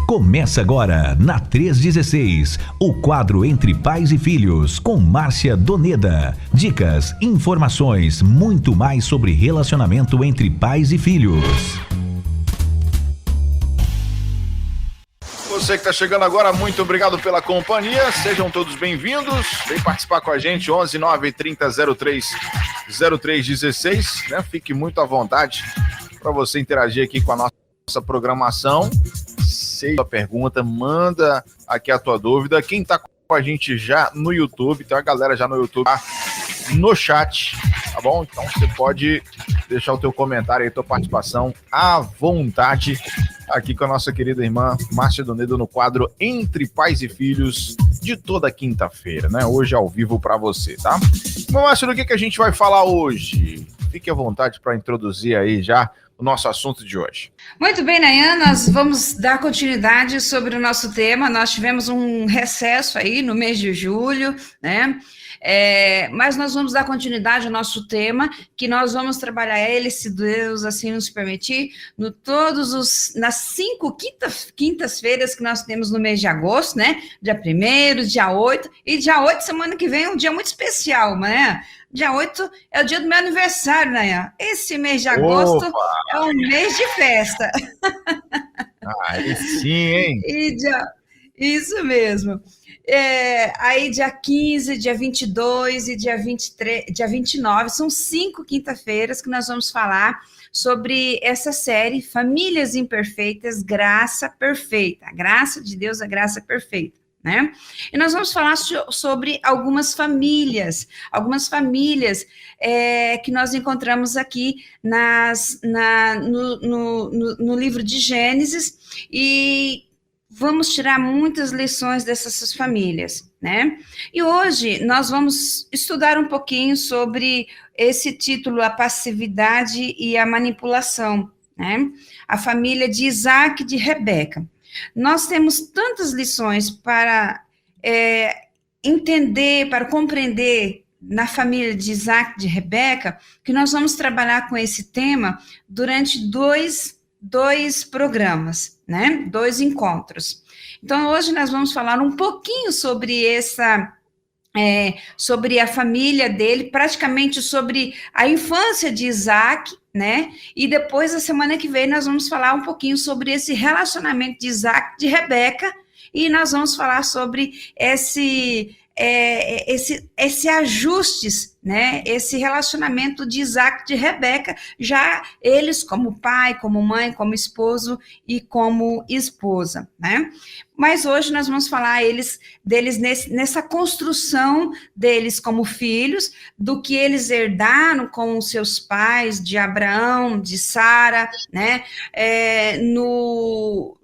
Começa agora, na 316, o quadro Entre Pais e Filhos, com Márcia Doneda. Dicas, informações, muito mais sobre relacionamento entre pais e filhos. Você que está chegando agora, muito obrigado pela companhia. Sejam todos bem-vindos. Vem participar com a gente, 11 9 30 03 16, né? Fique muito à vontade para você interagir aqui com a nossa programação. Seja a pergunta, manda aqui a tua dúvida. Quem está com a gente já no YouTube, tem a galera já no YouTube, no chat, tá bom? Então você pode deixar o teu comentário aí, tua participação à vontade aqui com a nossa querida irmã Márcia Doneda no quadro Entre Pais e Filhos de toda quinta-feira, né? Hoje ao vivo para você, tá? Bom, Márcia, do que a gente vai falar hoje? Fique à vontade para introduzir aí já o nosso assunto de hoje. Muito bem, Nayan, nós vamos dar continuidade sobre o nosso tema. Nós tivemos um recesso aí no mês de julho, né? Mas nós vamos dar continuidade ao nosso tema, que nós vamos trabalhar ele, se Deus assim nos permitir, nas 5 quintas-feiras que nós temos no mês de agosto, né? Dia 1º, dia 8, e dia 8, semana que vem, é um dia muito especial, né? Dia 8 é o dia do meu aniversário, né? Esse mês de agosto é um mês de festa. Aí sim, hein? Isso mesmo. Aí dia 15, dia 22 e dia 23, dia 29, são 5 quinta-feiras que nós vamos falar sobre essa série Famílias Imperfeitas, Graça Perfeita. A graça de Deus, a graça perfeita. Né? E nós vamos falar sobre algumas famílias que nós encontramos aqui no livro de Gênesis, e vamos tirar muitas lições dessas famílias, né? E hoje nós vamos estudar um pouquinho sobre esse título, a passividade e a manipulação, né? A família de Isaac e de Rebeca. Nós temos tantas lições para entender, para compreender na família de Isaac e de Rebeca, que nós vamos trabalhar com esse tema durante dois programas, né? 2 encontros. Então, hoje nós vamos falar um pouquinho sobre sobre a família dele, praticamente sobre a infância de Isaac, né? E depois, a semana que vem, nós vamos falar um pouquinho sobre esse relacionamento de Isaac e de Rebeca, e nós vamos falar sobre esse ajustes, né? Esse relacionamento de Isaac e de Rebeca, já eles como pai, como mãe, como esposo e como esposa, né? Mas hoje nós vamos falar deles nessa construção deles como filhos, do que eles herdaram com os seus pais, de Abraão, de Sara, né?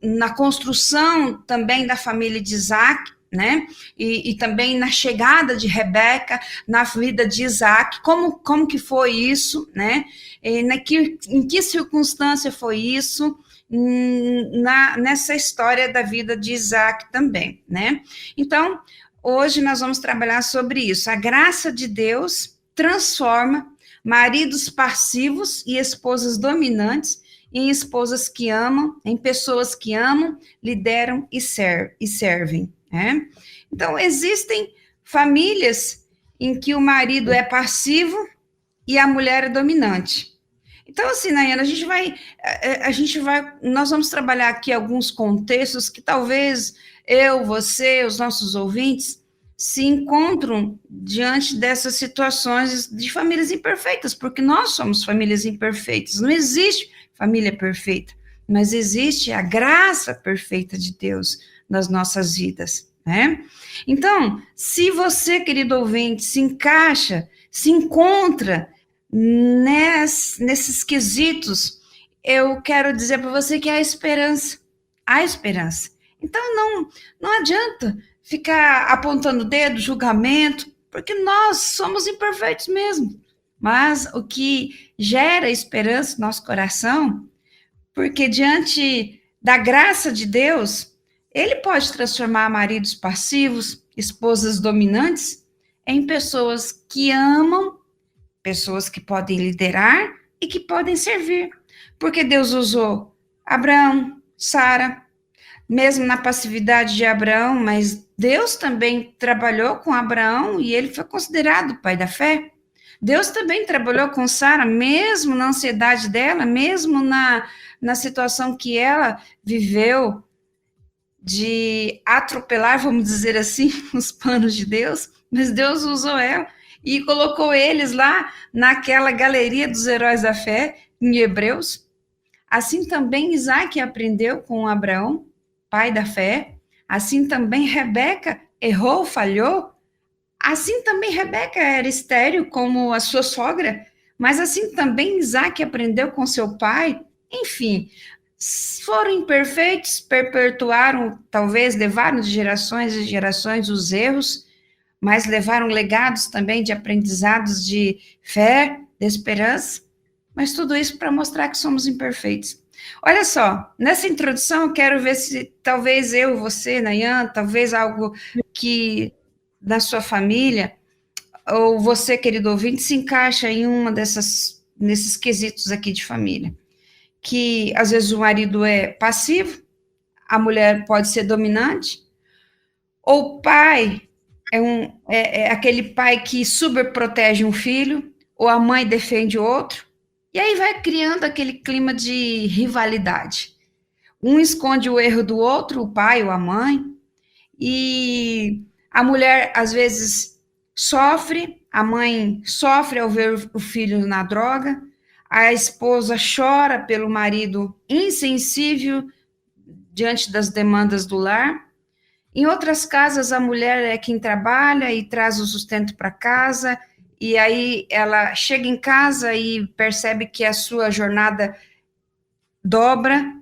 Na construção também da família de Isaac, né? E também na chegada de Rebeca na vida de Isaac, como que foi isso, né? Em que circunstância foi isso nessa história da vida de Isaac também, né? Então, hoje nós vamos trabalhar sobre isso. A graça de Deus transforma maridos passivos e esposas dominantes em esposas que amam, em pessoas que amam, lideram e servem. Então, existem famílias em que o marido é passivo e a mulher é dominante. Então, assim, Nayana, nós vamos trabalhar aqui alguns contextos que talvez eu, você, os nossos ouvintes se encontram diante dessas situações de famílias imperfeitas, porque nós somos famílias imperfeitas. Não existe família perfeita, mas existe a graça perfeita de Deus nas nossas vidas, né? Então, se você, querido ouvinte, se encontra nesses quesitos, eu quero dizer para você que há esperança. Então, não adianta ficar apontando o dedo, julgamento, porque nós somos imperfeitos mesmo. Mas o que gera esperança no nosso coração, porque diante da graça de Deus, Ele pode transformar maridos passivos, esposas dominantes, em pessoas que amam, pessoas que podem liderar e que podem servir. Porque Deus usou Abraão, Sara, mesmo na passividade de Abraão, mas Deus também trabalhou com Abraão e ele foi considerado pai da fé. Deus também trabalhou com Sara, mesmo na ansiedade dela, mesmo na situação que ela viveu de atropelar, vamos dizer assim, os planos de Deus, mas Deus usou ela e colocou eles lá naquela galeria dos heróis da fé, em Hebreus. Assim também Isaac aprendeu com Abraão, pai da fé. Assim também Rebeca errou, falhou. Assim também Rebeca era estéril como a sua sogra, mas assim também Isaac aprendeu com seu pai. Enfim, foram imperfeitos, perpetuaram, talvez levaram de gerações e gerações os erros, mas levaram legados também de aprendizados de fé, de esperança, mas tudo isso para mostrar que somos imperfeitos. Olha só, nessa introdução eu quero ver se talvez eu, você, Nayan, talvez algo que da sua família, ou você, querido ouvinte, se encaixa em uma nesses quesitos aqui de família. Que às vezes o marido é passivo, a mulher pode ser dominante, ou o pai é aquele pai que superprotege um filho, ou a mãe defende o outro, e aí vai criando aquele clima de rivalidade. Um esconde o erro do outro, o pai ou a mãe, e a mulher às vezes sofre, a mãe sofre ao ver o filho na droga, a esposa chora pelo marido insensível diante das demandas do lar. Em outras casas, a mulher é quem trabalha e traz o sustento para casa, e aí ela chega em casa e percebe que a sua jornada dobra.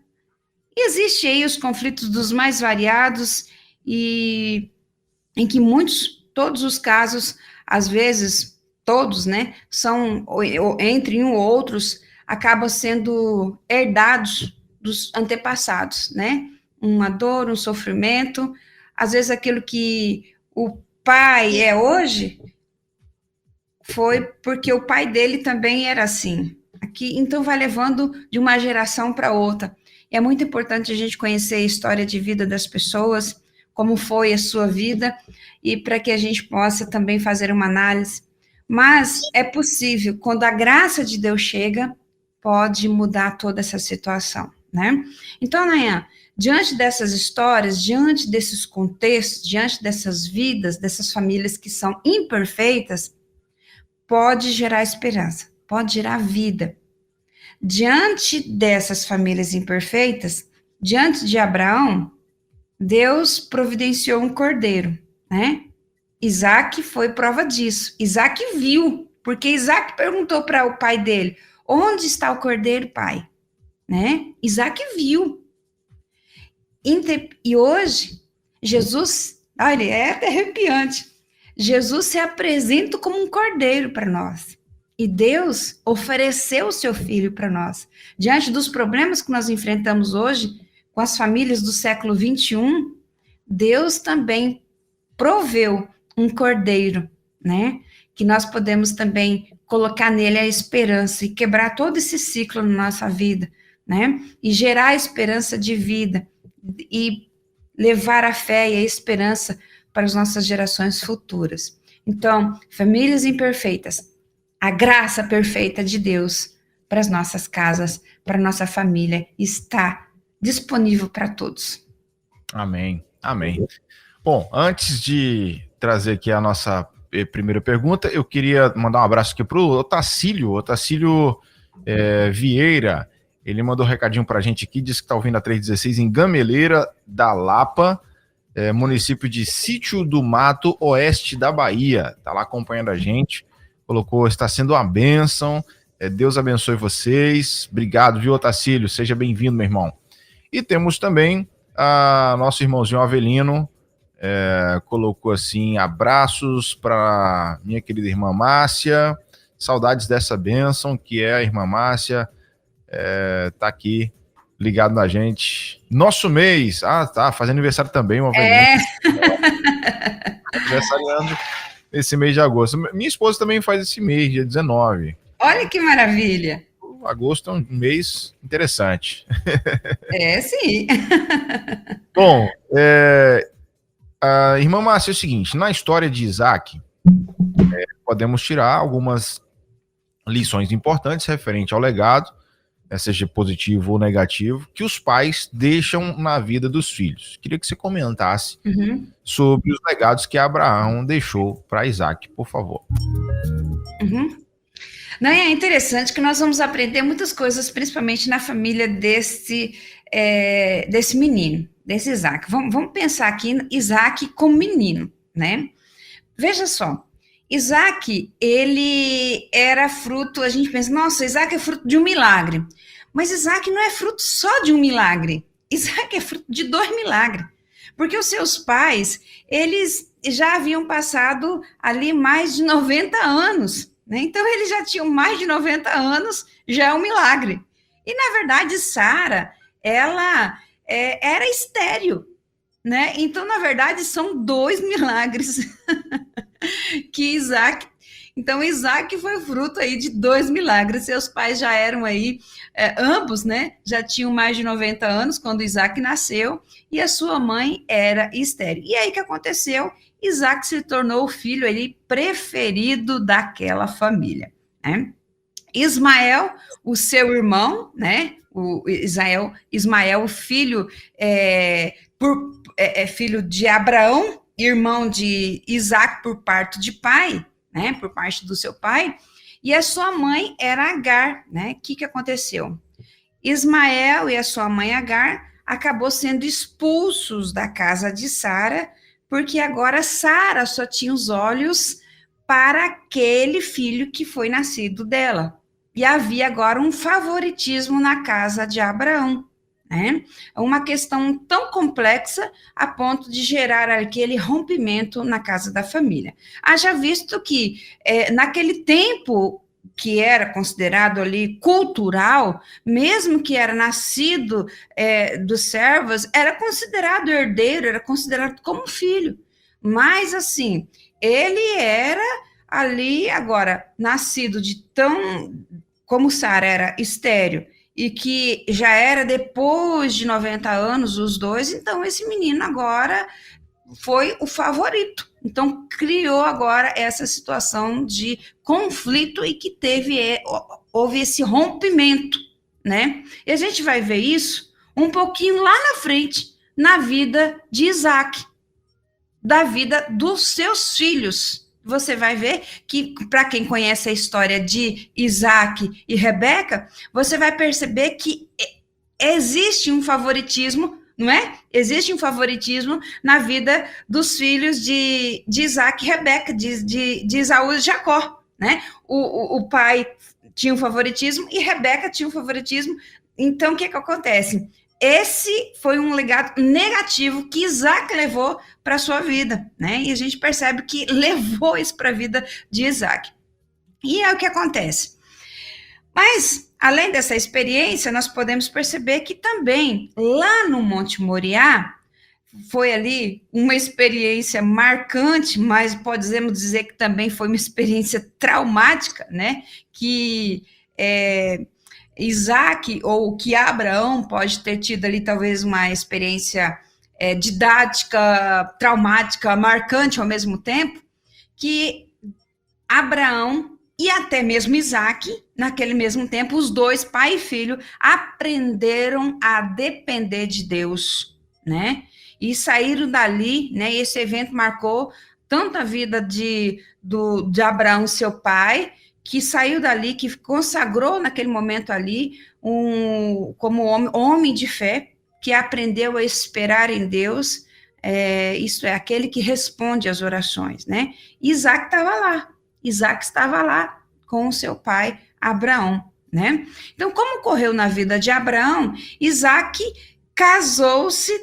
E existe aí os conflitos dos mais variados, e em que todos os casos, às vezes, todos, né, são, entre um ou outros, acabam sendo herdados dos antepassados, né, uma dor, um sofrimento, às vezes aquilo que o pai é hoje, foi porque o pai dele também era assim, aqui, então vai levando de uma geração para outra. É muito importante a gente conhecer a história de vida das pessoas, como foi a sua vida, e para que a gente possa também fazer uma análise. Mas é possível, quando a graça de Deus chega, pode mudar toda essa situação, né? Então, Nayan, diante dessas histórias, diante desses contextos, diante dessas vidas, dessas famílias que são imperfeitas, pode gerar esperança, pode gerar vida. Diante dessas famílias imperfeitas, diante de Abraão, Deus providenciou um cordeiro, né? Isaac foi prova disso. Isaac viu, porque Isaac perguntou para o pai dele, onde está o cordeiro, pai? Né? Isaac viu. E hoje, Jesus, olha, é até arrepiante, Jesus se apresenta como um cordeiro para nós. E Deus ofereceu o seu filho para nós. Diante dos problemas que nós enfrentamos hoje, com as famílias do século 21, Deus também proveu um cordeiro, né? Que nós podemos também colocar nele a esperança e quebrar todo esse ciclo na nossa vida, né? E gerar a esperança de vida e levar a fé e a esperança para as nossas gerações futuras. Então, famílias imperfeitas, a graça perfeita de Deus para as nossas casas, para a nossa família, está disponível para todos. Amém, amém. Bom, antes de trazer aqui a nossa primeira pergunta, eu queria mandar um abraço aqui para o Otacílio Vieira. Ele mandou um recadinho para a gente aqui, disse que está ouvindo a 316 em Gameleira da Lapa, município de Sítio do Mato, oeste da Bahia. Está lá acompanhando a gente, colocou, está sendo uma bênção, Deus abençoe vocês. Obrigado, viu, Otacílio? Seja bem-vindo, meu irmão. E temos também a nosso irmãozinho Avelino, colocou assim, abraços para minha querida irmã Márcia, saudades dessa bênção que é a irmã Márcia, tá aqui ligado na gente. Nosso mês, tá, fazendo aniversário também, o Avelino. Aniversariando esse mês de agosto. Minha esposa também faz esse mês, dia 19. Olha que maravilha. Agosto é um mês interessante. Sim. Bom, a irmã Márcia, é o seguinte, na história de Isaac, podemos tirar algumas lições importantes referente ao legado, seja positivo ou negativo, que os pais deixam na vida dos filhos. Queria que você comentasse sobre os legados que Abraão deixou para Isaac, por favor. Não, é interessante que nós vamos aprender muitas coisas, principalmente na família desse menino, desse Isaac. Vamos pensar aqui em Isaac como menino, né? Veja só, Isaac, ele era fruto, a gente pensa, nossa, Isaac é fruto de um milagre. Mas Isaac não é fruto só de um milagre. Isaac é fruto de 2 milagres. Porque os seus pais, eles já haviam passado ali mais de 90 anos. Né? Então, eles já tinham mais de 90 anos, já é um milagre. E, na verdade, Sara, ela era estéril. Né? Então, na verdade, são 2 milagres que Isaac... Então, Isaac foi fruto aí de 2 milagres. Seus pais já eram aí, ambos, né? Já tinham mais de 90 anos quando Isaac nasceu, e a sua mãe era estéril. E aí o que aconteceu? Isaac se tornou o filho ali preferido daquela família, né? Ismael, o seu irmão, né? Ismael, filho, filho de Abraão, irmão de Isaac por parte de pai, né, por parte do seu pai, e a sua mãe era Agar, né? O que aconteceu? Ismael e a sua mãe Agar acabou sendo expulsos da casa de Sara, porque agora Sara só tinha os olhos para aquele filho que foi nascido dela. E havia agora um favoritismo na casa de Abraão, né? Uma questão tão complexa a ponto de gerar aquele rompimento na casa da família. Haja visto que naquele tempo que era considerado ali cultural, mesmo que era nascido dos servos, era considerado herdeiro, era considerado como filho. Mas assim, ele era ali agora nascido de como Sara era estéril, e que já era depois de 90 anos os dois, então esse menino agora foi o favorito. Então criou agora essa situação de conflito e que houve esse rompimento, né? E a gente vai ver isso um pouquinho lá na frente, na vida de Isaac, da vida dos seus filhos. Você vai ver que, para quem conhece a história de Isaac e Rebeca, você vai perceber que existe um favoritismo, não é? Existe um favoritismo na vida dos filhos de Isaac e Rebeca, de Esaú e Jacó, né? O pai tinha um favoritismo e Rebeca tinha um favoritismo. Então, o que acontece? Esse foi um legado negativo que Isaac levou para a sua vida, né? E a gente percebe que levou isso para a vida de Isaac. E é o que acontece. Mas, além dessa experiência, nós podemos perceber que também, lá no Monte Moriá, foi ali uma experiência marcante, mas podemos dizer que também foi uma experiência traumática, né? Que Isaac, ou que Abraão pode ter tido ali talvez uma experiência didática, traumática, marcante ao mesmo tempo, que Abraão e até mesmo Isaac, naquele mesmo tempo, os dois, pai e filho, aprenderam a depender de Deus, né? E saíram dali, né? E esse evento marcou tanto a vida de Abraão, seu pai, que saiu dali, que consagrou naquele momento ali como homem de fé, que aprendeu a esperar em Deus, isso é, aquele que responde às orações, né? Isaac estava lá com o seu pai Abraão, né? Então, como ocorreu na vida de Abraão, Isaac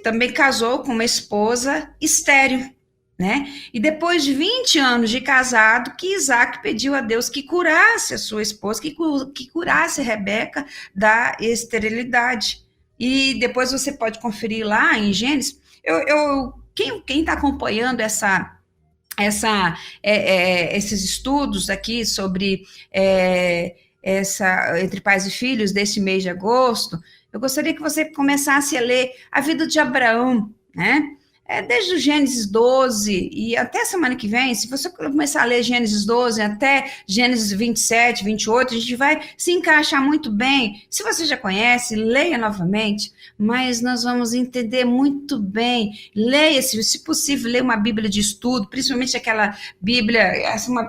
também casou com uma esposa estéril, né? E depois de 20 anos de casado, que Isaac pediu a Deus que curasse a sua esposa, que curasse Rebeca da esterilidade. E depois você pode conferir lá em Gênesis. Quem está acompanhando esses estudos aqui sobre entre pais e filhos desse mês de agosto, eu gostaria que você começasse a ler a vida de Abraão, né? Desde o Gênesis 12 e até semana que vem, se você começar a ler Gênesis 12 até Gênesis 27, 28, a gente vai se encaixar muito bem. Se você já conhece, leia novamente, mas nós vamos entender muito bem. Leia, se possível, leia uma Bíblia de estudo, principalmente aquela Bíblia,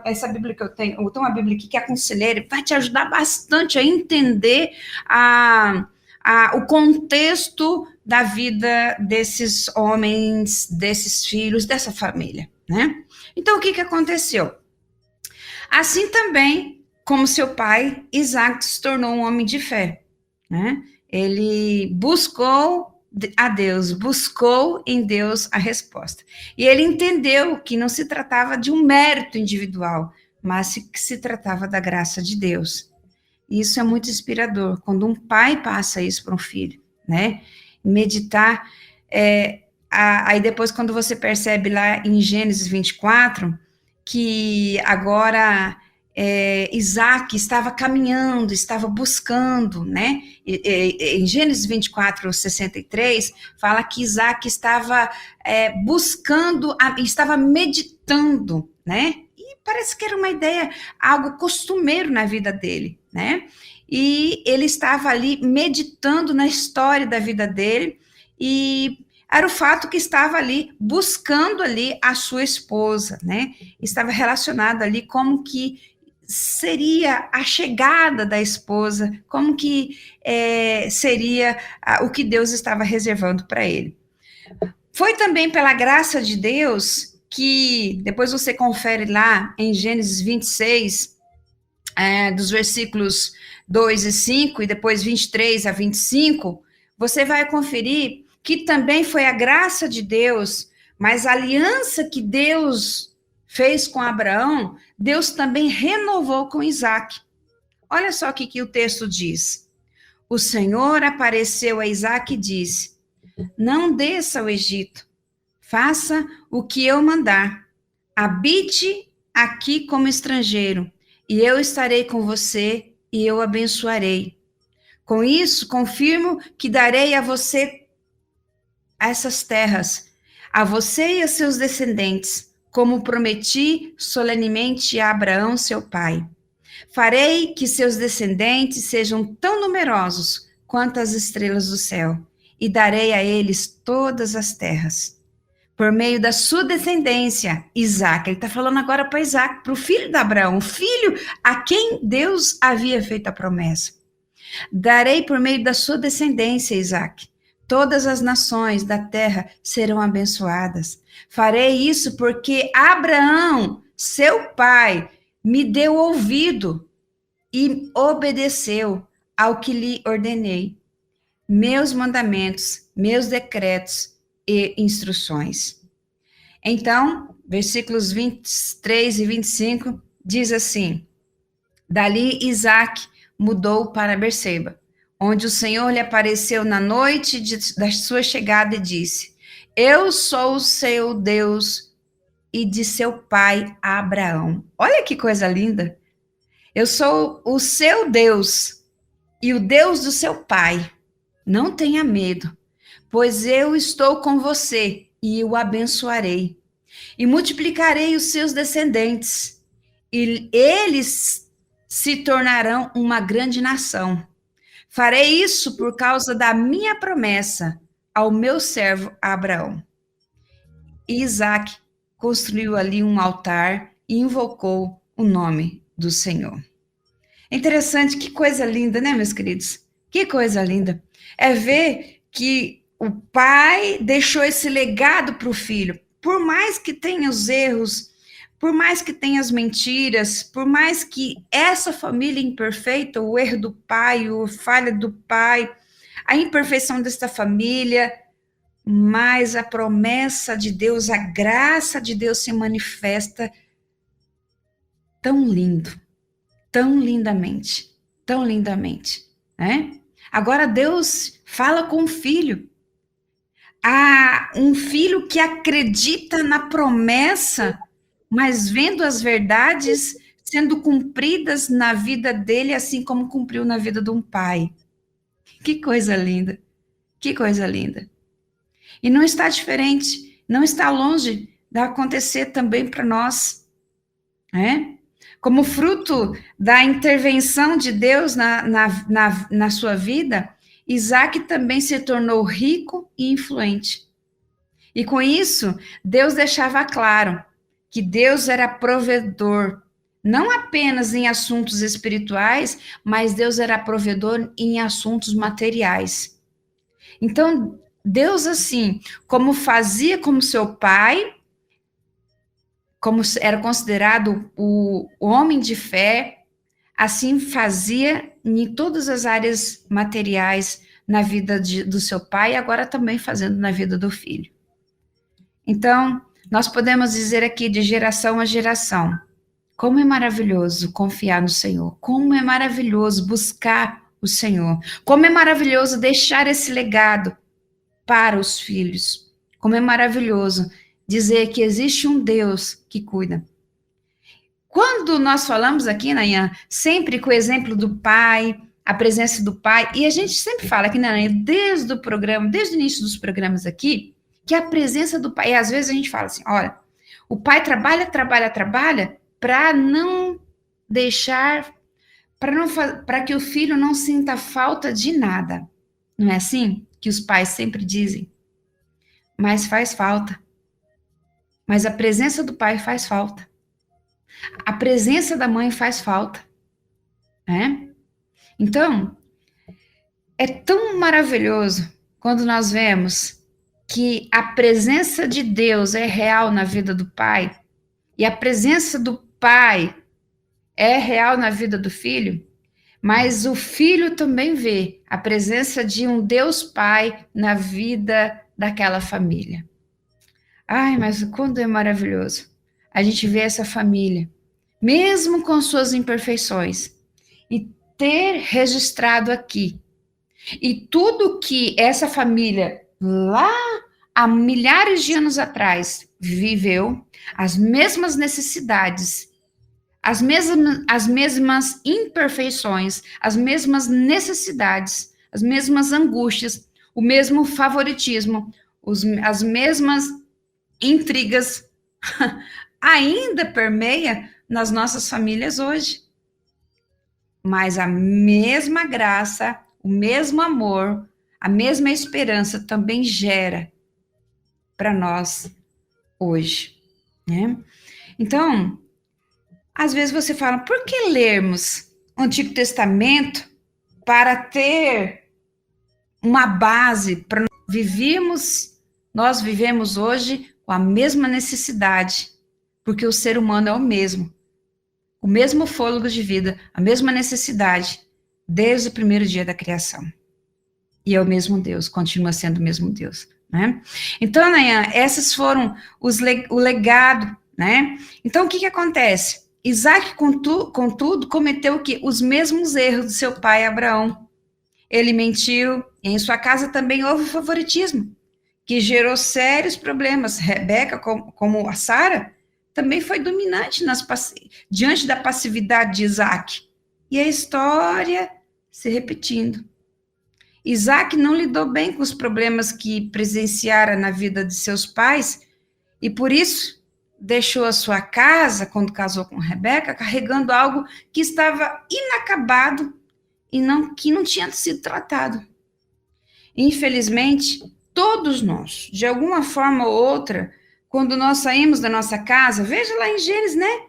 essa Bíblia que eu tenho uma Bíblia aqui que é a Conselheira, vai te ajudar bastante a entender o contexto da vida desses homens, desses filhos, dessa família, né? Então, o que aconteceu? Assim também, como seu pai, Isaac se tornou um homem de fé, né? Ele buscou a Deus, buscou em Deus a resposta. E ele entendeu que não se tratava de um mérito individual, mas que se tratava da graça de Deus. E isso é muito inspirador, quando um pai passa isso para um filho, né? Meditar, aí depois quando você percebe lá em Gênesis 24, que agora Isaac estava caminhando, estava buscando, né? Em Gênesis 24, 63, fala que Isaac estava buscando, estava meditando, né? E parece que era uma ideia, algo costumeiro na vida dele, né? E ele estava ali meditando na história da vida dele, e era o fato que estava ali buscando ali a sua esposa, né? Estava relacionado ali como que seria a chegada da esposa, como que seria o que Deus estava reservando para ele. Foi também pela graça de Deus que, depois você confere lá em Gênesis 26, dos versículos 2 e 5, e depois 23 a 25, você vai conferir que também foi a graça de Deus, mas a aliança que Deus fez com Abraão, Deus também renovou com Isaac. Olha só o que o texto diz. O Senhor apareceu a Isaac e disse: não desça ao Egito, faça o que eu mandar, habite aqui como estrangeiro, e eu estarei com você e eu abençoarei. Com isso, confirmo que darei a você essas terras, a você e a seus descendentes, como prometi solenemente a Abraão, seu pai. Farei que seus descendentes sejam tão numerosos quanto as estrelas do céu, e darei a eles todas as terras. Por meio da sua descendência, Isaac, ele está falando agora para Isaac, para o filho de Abraão, o filho a quem Deus havia feito a promessa. Darei por meio da sua descendência, Isaac, todas as nações da terra serão abençoadas. Farei isso porque Abraão, seu pai, me deu ouvido e obedeceu ao que lhe ordenei, meus mandamentos, meus decretos e instruções. Então, versículos 23 e 25 diz assim: dali Isaac mudou para Berseba, onde o Senhor lhe apareceu na noite da sua chegada e disse: eu sou o seu Deus e de seu pai Abraão. Olha que coisa linda! Eu sou o seu Deus e o Deus do seu pai. Não tenha medo, pois eu estou com você e o abençoarei. E multiplicarei os seus descendentes, e eles se tornarão uma grande nação. Farei isso por causa da minha promessa ao meu servo Abraão. E Isaac construiu ali um altar e invocou o nome do Senhor. É interessante, que coisa linda, né, meus queridos? Que coisa linda. É ver que o pai deixou esse legado para o filho. Por mais que tenha os erros, por mais que tenha as mentiras, por mais que essa família imperfeita, o erro do pai, a falha do pai, a imperfeição desta família, mas a promessa de Deus, a graça de Deus se manifesta tão lindo, tão lindamente, né? Agora Deus fala com o filho. Um filho que acredita na promessa, mas vendo as verdades sendo cumpridas na vida dele, assim como cumpriu na vida de um pai. Que coisa linda, que coisa linda. E não está diferente, não está longe de acontecer também para nós, né? Como fruto da intervenção de Deus na sua vida, Isaac também se tornou rico e influente. E com isso, Deus deixava claro que Deus era provedor, não apenas em assuntos espirituais, mas Deus era provedor em assuntos materiais. Então, Deus, assim, como fazia como seu pai, como era considerado o homem de fé, assim fazia em todas as áreas materiais na vida do seu pai, e agora também fazendo na vida do filho. Então, nós podemos dizer aqui de geração a geração, como é maravilhoso confiar no Senhor, como é maravilhoso buscar o Senhor, como é maravilhoso deixar esse legado para os filhos, como é maravilhoso dizer que existe um Deus que cuida. Quando nós falamos aqui, Nayan, sempre com o exemplo do pai, a presença do pai, e a gente sempre fala aqui, Nayan, desde o programa, desde o início dos programas aqui, que a presença do pai, e às vezes a gente fala assim, olha, o pai trabalha para não deixar, para que o filho não sinta falta de nada. Não é assim que os pais sempre dizem? Mas faz falta. Mas a presença do pai faz falta. A presença da mãe faz falta. Né? Então, é tão maravilhoso quando nós vemos que a presença de Deus é real na vida do pai e a presença do pai é real na vida do filho, mas o filho também vê a presença de um Deus Pai na vida daquela família. Ai, mas quando é maravilhoso a gente vê essa família, mesmo com suas imperfeições, e ter registrado aqui, e tudo que essa família lá há milhares de anos atrás viveu, as mesmas necessidades, as mesmas imperfeições, as mesmas necessidades, as mesmas angústias, o mesmo favoritismo, as mesmas intrigas ainda permeia nas nossas famílias hoje. Mas a mesma graça, o mesmo amor, a mesma esperança também gera para nós hoje, né? Então, às vezes você fala, por que lermos o Antigo Testamento para ter uma base para nós vivemos hoje com a mesma necessidade, porque o ser humano é o mesmo fôlego de vida, a mesma necessidade, desde o primeiro dia da criação. E é o mesmo Deus, continua sendo o mesmo Deus, né? Então, Nayan, esses foram o legado, né? Então, o que acontece? Isaac, contudo, cometeu o quê? Os mesmos erros do seu pai Abraão. Ele mentiu, e em sua casa também houve favoritismo, que gerou sérios problemas. Rebeca, como a Sara, também foi dominante diante da passividade de Isaac. E a história se repetindo. Isaac não lidou bem com os problemas que presenciara na vida de seus pais, e por isso deixou a sua casa, quando casou com Rebeca, carregando algo que estava inacabado e que não tinha sido tratado. Infelizmente, todos nós, de alguma forma ou outra, quando nós saímos da nossa casa, veja lá em Gênesis, né?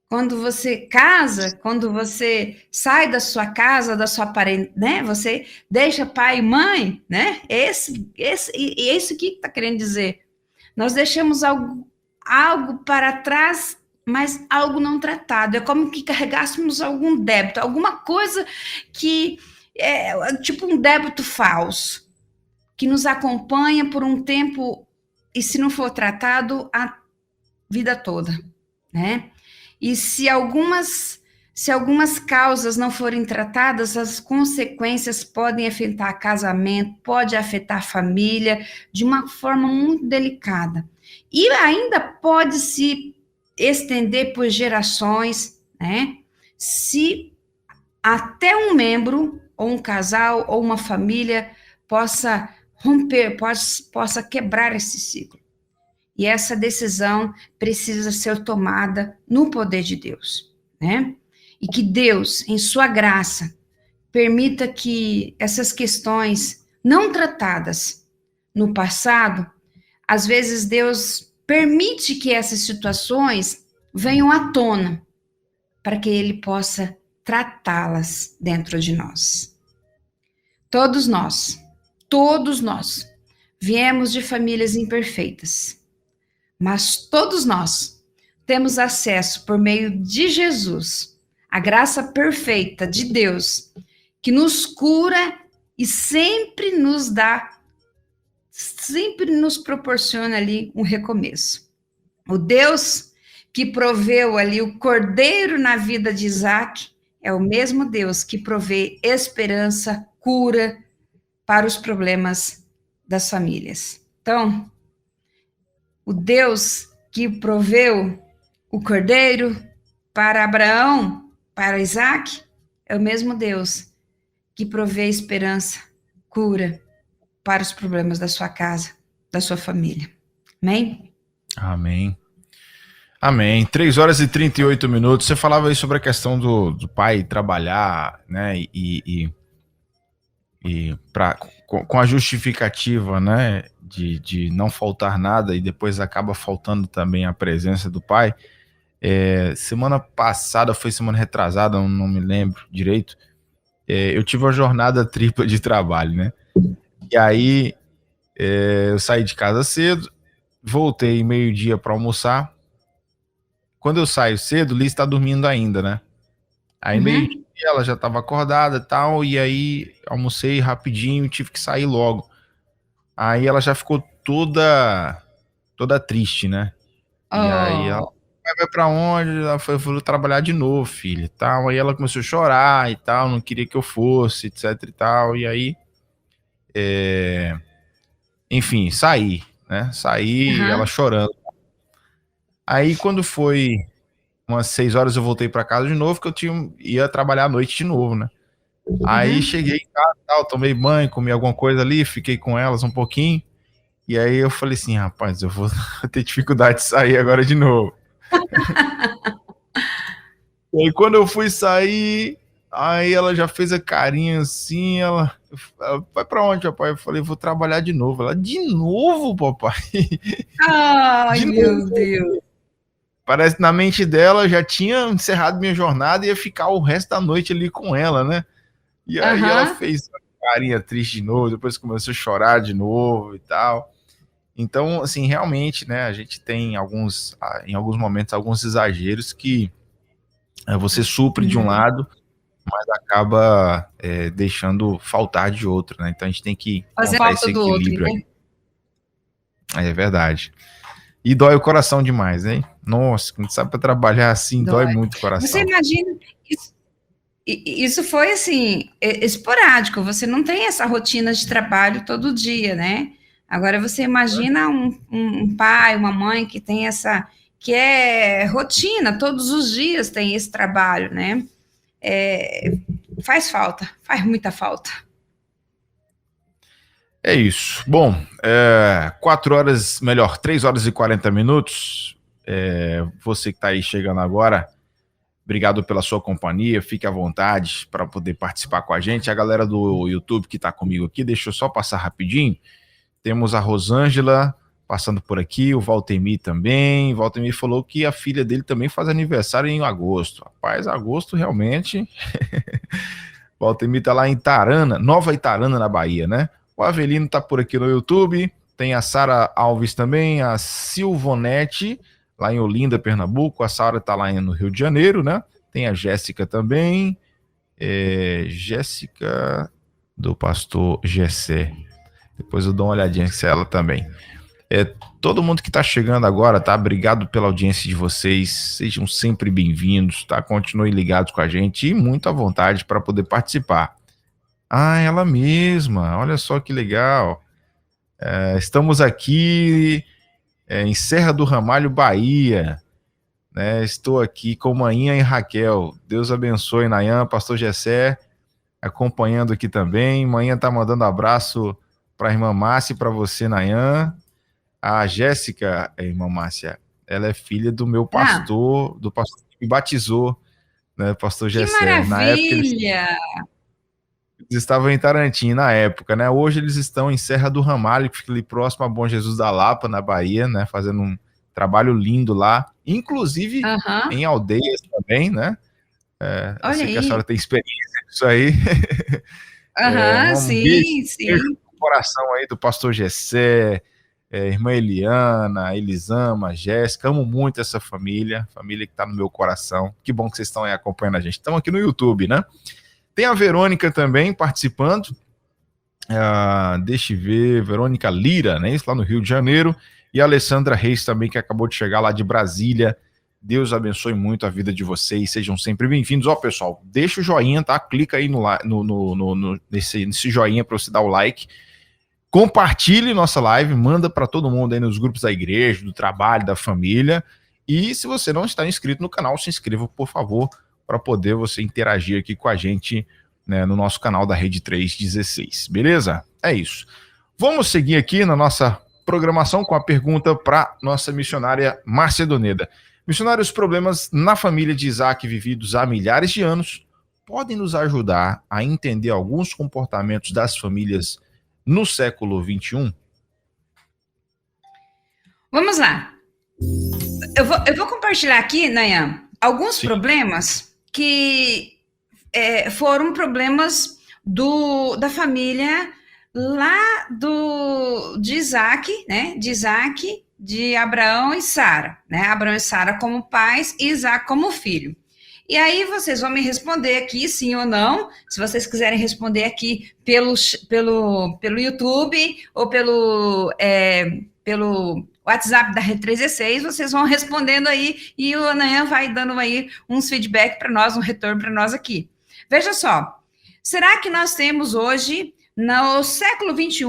Quando você casa, quando você sai da sua casa, da sua parente, né? Você deixa pai e mãe, né? Isso que está querendo dizer. Nós deixamos algo para trás, mas algo não tratado. É como que carregássemos algum débito, alguma coisa que é tipo um débito falso, que nos acompanha por um tempo e se não for tratado, a vida toda, né? E se algumas causas não forem tratadas, as consequências podem afetar casamento, pode afetar a família de uma forma muito delicada. E ainda pode se estender por gerações, né? Se até um membro, ou um casal, ou uma família possa romper, possa quebrar esse ciclo. E essa decisão precisa ser tomada no poder de Deus, né? E que Deus, em sua graça, permita que essas questões não tratadas no passado, às vezes Deus permite que essas situações venham à tona, para que Ele possa tratá-las dentro de nós. Todos nós viemos de famílias imperfeitas, mas todos nós temos acesso por meio de Jesus, a graça perfeita de Deus, que nos cura e sempre nos proporciona ali um recomeço. O Deus que proveu ali o cordeiro na vida de Isaac é o mesmo Deus que provê esperança, cura para os problemas das famílias. Então, o Deus que proveu o cordeiro para Abraão, para Isaac, é o mesmo Deus que provê esperança, cura para os problemas da sua casa, da sua família. Amém? Amém. Amém. 3 horas e 38 minutos. Você falava aí sobre a questão do pai trabalhar, né? Com a justificativa, né? De não faltar nada e depois acaba faltando também a presença do pai. Semana passada, foi semana retrasada, não me lembro direito. Eu tive uma jornada tripla de trabalho, né? E aí eu saí de casa cedo, voltei meio-dia para almoçar. Quando eu saio cedo, Liz está dormindo ainda, né? Aí meio-dia ela já estava acordada e tal, e aí almocei rapidinho, tive que sair logo. Aí ela já ficou toda triste, né? E aí ela vai pra onde? Ela foi trabalhar de novo, filho, e tal. Aí ela começou a chorar e tal, não queria que eu fosse, etc e tal. E aí, enfim, saí, né? Saí, ela chorando. Aí quando foi umas 6 horas eu voltei pra casa de novo, que eu ia trabalhar à noite de novo, né? Aí cheguei em casa, tal, tomei banho, comi alguma coisa ali, fiquei com elas um pouquinho. E aí eu falei assim, rapaz, eu vou ter dificuldade de sair agora de novo. E aí quando eu fui sair, aí ela já fez a carinha assim, ela vai pra onde, papai? Eu falei, vou trabalhar de novo. Ela, de novo, papai? Ai, meu Deus. Parece que na mente dela já tinha encerrado minha jornada e ia ficar o resto da noite ali com ela, né? E aí ela fez a carinha triste de novo, depois começou a chorar de novo e tal. Então, assim, realmente, né, a gente tem em alguns momentos, alguns exageros que você supre de um lado, mas acaba deixando faltar de outro, né? Então a gente tem que fazer encontrar falta esse do equilíbrio outro, né? É verdade. E dói o coração demais, hein? Nossa, quando sabe para trabalhar assim, dói muito o coração. Você imagina, isso foi assim, esporádico, você não tem essa rotina de trabalho todo dia, né? Agora você imagina um pai, uma mãe que tem que é rotina, todos os dias tem esse trabalho, né? Faz falta, faz muita falta. É isso. Bom, 3 horas e 40 minutos. Você que está aí chegando agora, obrigado pela sua companhia. Fique à vontade para poder participar com a gente. A galera do YouTube que está comigo aqui, deixa eu só passar rapidinho. Temos a Rosângela passando por aqui, o Valtemir também. O Valtemir falou que a filha dele também faz aniversário em agosto. Rapaz, agosto realmente. O Valtemir tá lá em Itarana, Nova Itarana, na Bahia, né? O Avelino tá por aqui no YouTube. Tem a Sara Alves também, a Silvonete, lá em Olinda, Pernambuco. A Sara tá lá no Rio de Janeiro, né? Tem a Jéssica também. Jéssica do pastor Gessé. Depois eu dou uma olhadinha se é ela também. Todo mundo que está chegando agora, tá? Obrigado pela audiência de vocês. Sejam sempre bem-vindos, tá? Continuem ligados com a gente e muito à vontade para poder participar. Ela mesma. Olha só que legal. Estamos aqui em Serra do Ramalho, Bahia. Né? Estou aqui com Mainha e Raquel. Deus abençoe, Nayan, pastor Gessé, acompanhando aqui também. Mainha tá mandando abraço para a irmã Márcia e para você, Nayan. A Jéssica, a irmã Márcia, ela é filha do meu pastor, do pastor que me batizou, né, pastor Gessé. Que maravilha! Na época eles estavam em Tarantim na época, né? Hoje eles estão em Serra do Ramalho, que fica ali próximo a Bom Jesus da Lapa, na Bahia, né? Fazendo um trabalho lindo lá, inclusive em aldeias também, né? Eu sei que a senhora tem experiência nisso aí. Sim. No coração aí do pastor Gessé, irmã Eliana, Elisama, Jéssica, amo muito essa família que está no meu coração. Que bom que vocês estão aí acompanhando a gente. Estamos aqui no YouTube, né? Tem a Verônica também participando. Deixa eu ver, Verônica Lira, né? Isso lá no Rio de Janeiro. E a Alessandra Reis também, que acabou de chegar lá de Brasília. Deus abençoe muito a vida de vocês. Sejam sempre bem-vindos. Ó, pessoal, deixa o joinha, tá? Clica aí nesse joinha para você dar o like. Compartilhe nossa live, manda para todo mundo aí nos grupos da igreja, do trabalho, da família. E se você não está inscrito no canal, se inscreva, por favor, para poder você interagir aqui com a gente, né, no nosso canal da Rede 316. Beleza? É isso. Vamos seguir aqui na nossa programação com a pergunta para nossa missionária Márcia Doneda. Missionária, os problemas na família de Isaac vividos há milhares de anos podem nos ajudar a entender alguns comportamentos das famílias no século XXI? Vamos lá. Eu vou compartilhar aqui, Nayan, alguns problemas que foram problemas da família lá de Isaac, né? De Isaac, de Abraão e Sara, né? Abraão e Sara como pais e Isaac como filho. E aí vocês vão me responder aqui, sim ou não. Se vocês quiserem responder aqui pelo YouTube ou pelo WhatsApp da Rede 316, vocês vão respondendo aí e o Anayan vai dando aí uns feedback para nós, um retorno para nós aqui. Veja só, será que nós temos hoje, no século XXI,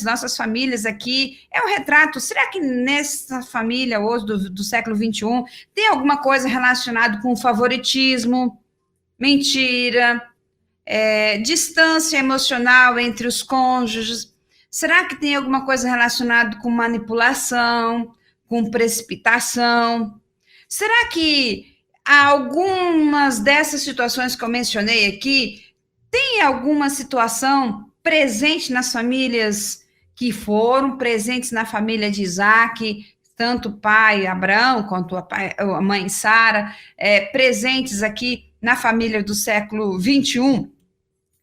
nossas famílias aqui, é um retrato, será que nessa família hoje do século XXI tem alguma coisa relacionada com favoritismo, mentira, distância emocional entre os cônjuges? Será que tem alguma coisa relacionada com manipulação, com precipitação? Será que algumas dessas situações que eu mencionei aqui tem alguma situação presente nas famílias que foram presentes na família de Isaac, tanto o pai Abraão quanto a mãe Sara, presentes aqui na família do século XXI?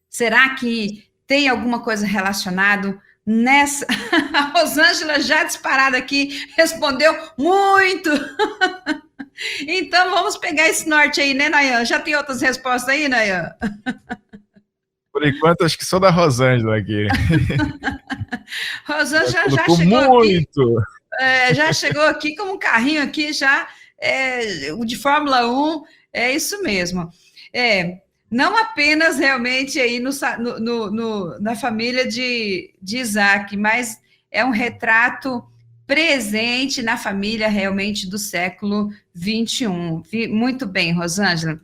Será que tem alguma coisa relacionada nessa? A Rosângela, já disparada aqui, respondeu muito. Então, vamos pegar esse norte aí, né, Nayan? Já tem outras respostas aí, Nayan? Por enquanto, acho que sou da Rosângela aqui. Rosângela já chegou muito. Aqui. Já chegou aqui com um carrinho aqui, já de Fórmula 1, é isso mesmo. Não apenas realmente aí na família de Isaac, mas é um retrato presente na família realmente do século XXI. Muito bem, Rosângela.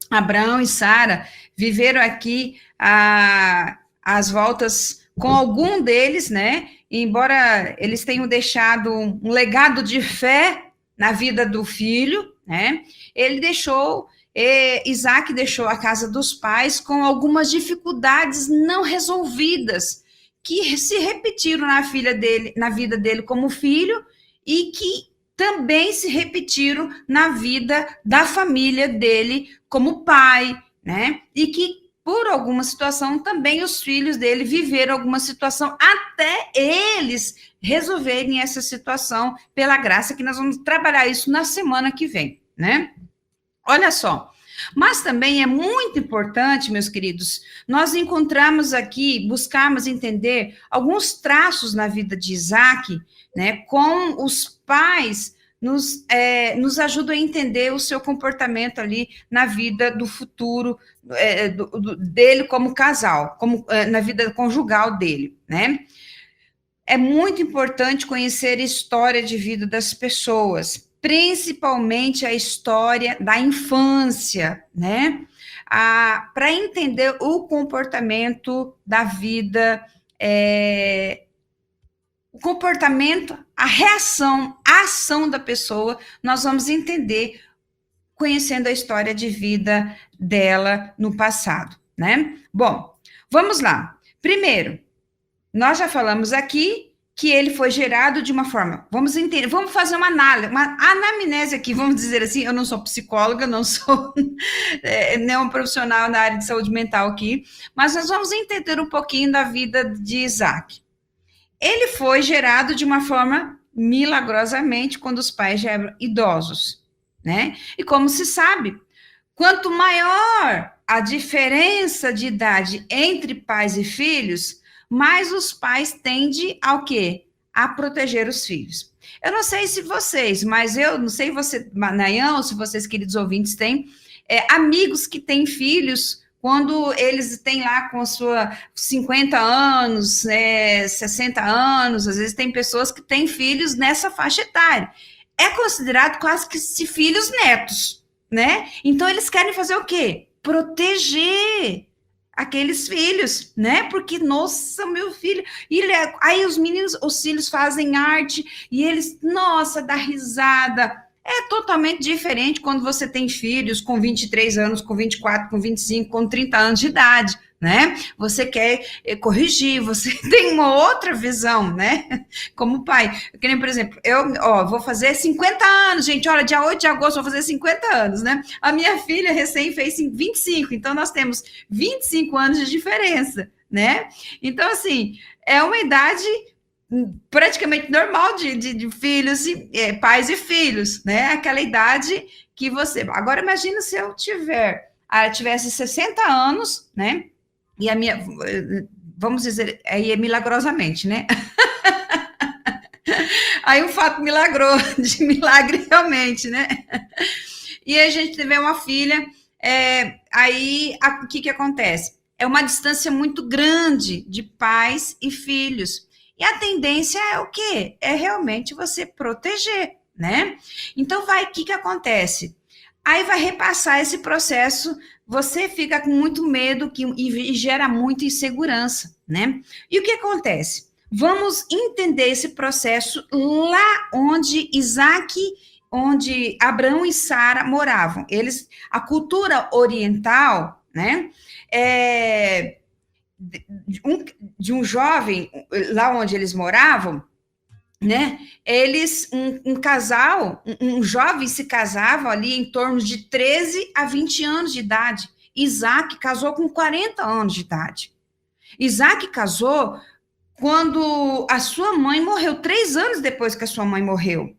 Abraão e Sara viveram aqui as voltas com algum deles, né? Embora eles tenham deixado um legado de fé na vida do filho, né? Isaac deixou a casa dos pais com algumas dificuldades não resolvidas que se repetiram na vida dele como filho e que também se repetiram na vida da família dele como pai, né? E que, por alguma situação, também os filhos dele viveram alguma situação até eles resolverem essa situação pela graça, que nós vamos trabalhar isso na semana que vem, né? Olha só, mas também é muito importante, meus queridos, nós encontramos aqui, buscarmos entender alguns traços na vida de Isaac, né, com os pais nos ajudam a entender o seu comportamento ali na vida do futuro dele como casal, na vida conjugal dele, né? É muito importante conhecer a história de vida das pessoas, principalmente a história da infância, né? Para entender o comportamento da vida o comportamento, a reação, a ação da pessoa, nós vamos entender conhecendo a história de vida dela no passado, né? Bom, vamos lá. Primeiro, nós já falamos aqui que ele foi gerado de uma forma, vamos entender, vamos fazer uma análise, uma anamnese aqui, vamos dizer assim, eu não sou psicóloga, não sou nenhum profissional na área de saúde mental aqui, mas nós vamos entender um pouquinho da vida de Isaac. Ele foi gerado de uma forma milagrosamente quando os pais já eram idosos, né? E como se sabe, quanto maior a diferença de idade entre pais e filhos, mais os pais tendem ao quê? A proteger os filhos. Eu não sei se vocês, mas eu não sei você, Nayan, ou se vocês, queridos ouvintes, têm amigos que têm filhos quando eles têm lá com a sua 50 anos, 60 anos, às vezes tem pessoas que têm filhos nessa faixa etária. É considerado quase que se filhos netos, né? Então, eles querem fazer o quê? Proteger aqueles filhos, né? Porque, nossa, meu filho... Aí os meninos, os filhos fazem arte e eles, nossa, dá risada. É totalmente diferente quando você tem filhos com 23 anos, com 24, com 25, com 30 anos de idade, né? Você quer corrigir, você tem uma outra visão, né? Como pai. Que nem, por exemplo, eu vou fazer 50 anos, gente, olha, dia 8 de agosto vou fazer 50 anos, né? A minha filha recém fez 25, então nós temos 25 anos de diferença, né? Então, assim, é uma idade praticamente normal de filhos, pais e filhos, né? Aquela idade que você... Agora, imagina se eu tivesse 60 anos, né? E a minha... Vamos dizer, aí é milagrosamente, né? Aí um fato milagrou, de milagre realmente, né? E a gente teve uma filha, aí o que acontece? É uma distância muito grande de pais e filhos. E a tendência é o quê? É realmente você proteger, né? Então, o que acontece? Aí vai repassar esse processo, você fica com muito medo e gera muita insegurança, né? E o que acontece? Vamos entender esse processo lá onde onde Abraão e Sara moravam. A cultura oriental, né? De um jovem, lá onde eles moravam, né? Um jovem se casava ali em torno de 13 a 20 anos de idade. Isaac casou com 40 anos de idade. Isaac casou quando a sua mãe morreu, 3 anos depois que a sua mãe morreu.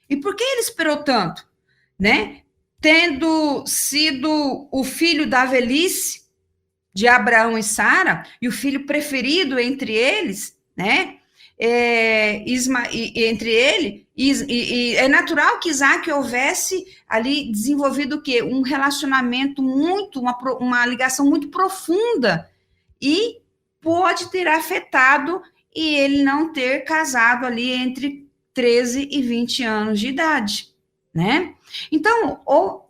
E por que ele esperou tanto? Né? Tendo sido o filho da velhice de Abraão e Sara, e o filho preferido entre eles, né? Entre ele, e é natural que Isaac houvesse ali desenvolvido o quê? Um relacionamento uma ligação muito profunda, e pode ter afetado e ele não ter casado ali entre 13 e 20 anos de idade, né? Então, uma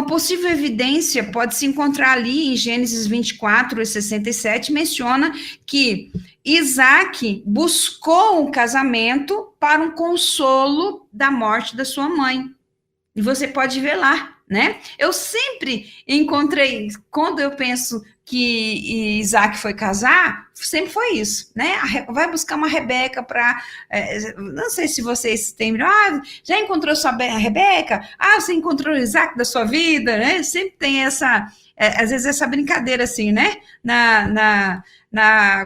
possível evidência pode se encontrar ali em Gênesis 24 e 67, menciona que Isaac buscou um casamento para um consolo da morte da sua mãe. E você pode ver lá, né? Eu sempre encontrei, quando eu penso que Isaac foi casar, sempre foi isso, né? Vai buscar uma Rebeca para... não sei se vocês têm... já encontrou sua Rebeca? Você encontrou o Isaac da sua vida, né? Sempre tem essa... às vezes essa brincadeira assim, né?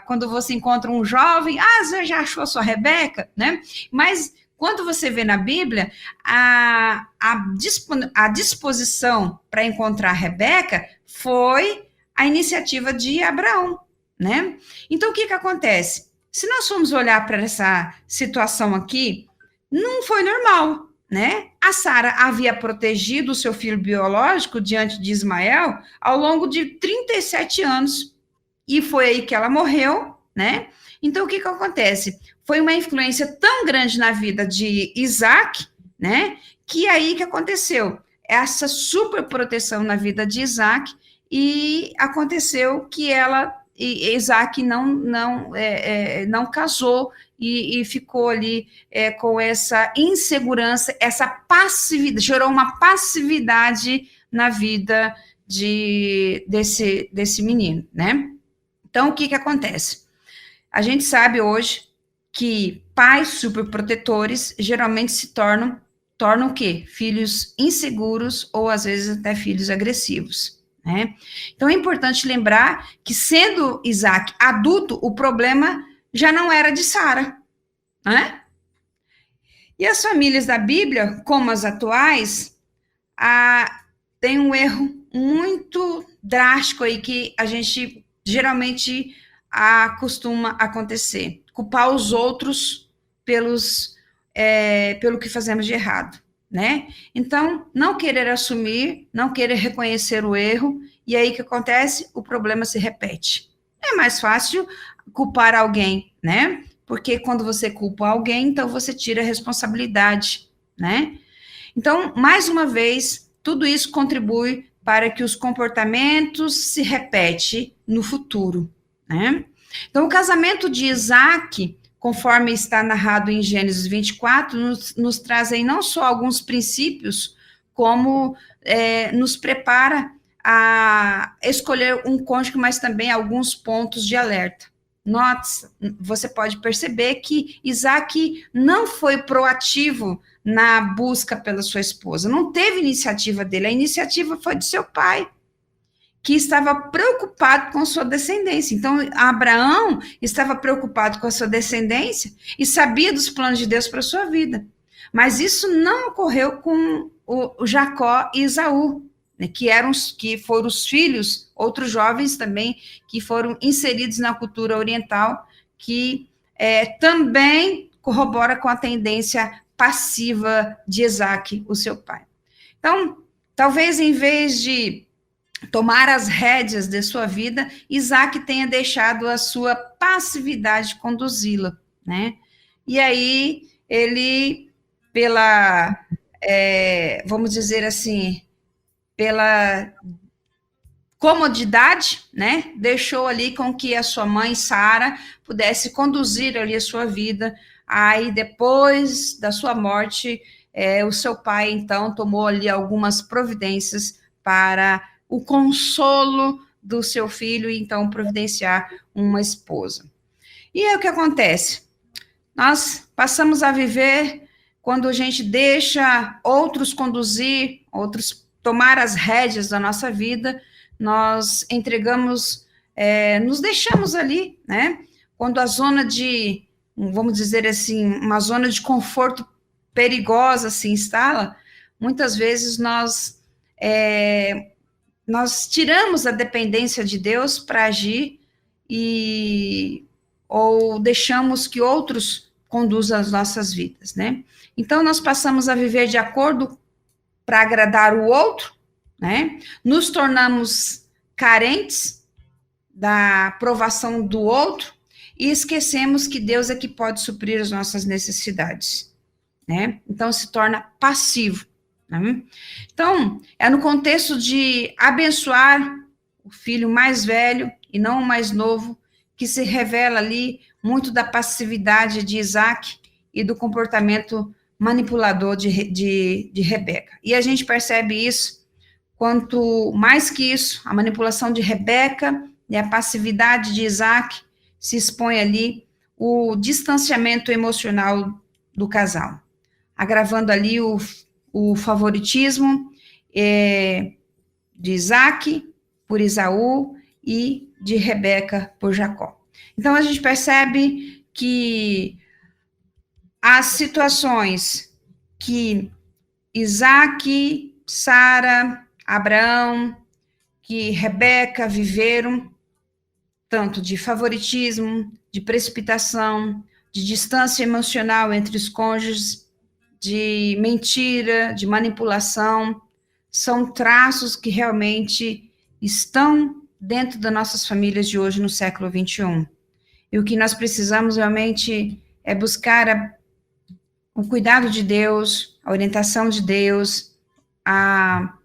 Quando você encontra um jovem, você já achou a sua Rebeca, né? Mas... quando você vê na Bíblia, a disposição para encontrar Rebeca foi a iniciativa de Abraão, né? Então, o que acontece? Se nós formos olhar para essa situação aqui, não foi normal, né? A Sara havia protegido o seu filho biológico diante de Ismael ao longo de 37 anos, e foi aí que ela morreu, né? Então, o que acontece? Foi uma influência tão grande na vida de Isaac, né? Que aí que aconteceu? Essa super proteção na vida de Isaac, e aconteceu que ela e Isaac não casou e ficou ali com essa insegurança, essa passividade, gerou uma passividade na vida desse menino, né? Então, o que acontece? A gente sabe hoje que pais superprotetores geralmente se tornam o quê? Filhos inseguros ou, às vezes, até filhos agressivos, né? Então, é importante lembrar que, sendo Isaac adulto, o problema já não era de Sara, né? E as famílias da Bíblia, como as atuais, tem um erro muito drástico aí que a gente geralmente costuma acontecer. Culpar os outros pelo que fazemos de errado, né? Então, não querer assumir, não querer reconhecer o erro, e aí o que acontece? O problema se repete. É mais fácil culpar alguém, né? Porque quando você culpa alguém, então você tira a responsabilidade, né? Então, mais uma vez, tudo isso contribui para que os comportamentos se repetem no futuro, né? Então, o casamento de Isaac, conforme está narrado em Gênesis 24, nos traz aí não só alguns princípios, como nos prepara a escolher um cônjuge, mas também alguns pontos de alerta. Note, você pode perceber que Isaac não foi proativo na busca pela sua esposa, não teve iniciativa dele, a iniciativa foi de seu pai, que estava preocupado com sua descendência. Então, Abraão estava preocupado com a sua descendência e sabia dos planos de Deus para a sua vida. Mas isso não ocorreu com o Jacó e Esaú, né, que foram os filhos, outros jovens também, que foram inseridos na cultura oriental, que também corrobora com a tendência passiva de Isaac, o seu pai. Então, talvez em vez de tomar as rédeas de sua vida, Isaac tenha deixado a sua passividade conduzi-la, né? E aí, ele, vamos dizer assim, pela comodidade, né? Deixou ali com que a sua mãe, Sara, pudesse conduzir ali a sua vida. Aí, depois da sua morte, o seu pai, então, tomou ali algumas providências para o consolo do seu filho e, então, providenciar uma esposa. E aí, o que acontece? Nós passamos a viver quando a gente deixa outros conduzir, outros tomar as rédeas da nossa vida, nós entregamos, nos deixamos ali, né? Quando a zona de, vamos dizer assim, uma zona de conforto perigosa se instala, muitas vezes nós tiramos a dependência de Deus para agir ou deixamos que outros conduzam as nossas vidas, né? Então, nós passamos a viver de acordo para agradar o outro, né? Nos tornamos carentes da aprovação do outro e esquecemos que Deus é que pode suprir as nossas necessidades, né? Então, se torna passivo. Então, é no contexto de abençoar o filho mais velho e não o mais novo, que se revela ali muito da passividade de Isaac e do comportamento manipulador de Rebeca. E a gente percebe isso, quanto mais que isso, a manipulação de Rebeca e a passividade de Isaac se expõe ali o distanciamento emocional do casal, agravando ali o favoritismo de Isaac por Esaú e de Rebeca por Jacó. Então, a gente percebe que as situações que Isaac, Sara, Abraão, que Rebeca viveram, tanto de favoritismo, de precipitação, de distância emocional entre os cônjuges, de mentira, de manipulação, são traços que realmente estão dentro das nossas famílias de hoje no século XXI. E o que nós precisamos realmente é buscar o cuidado de Deus, a orientação de Deus, a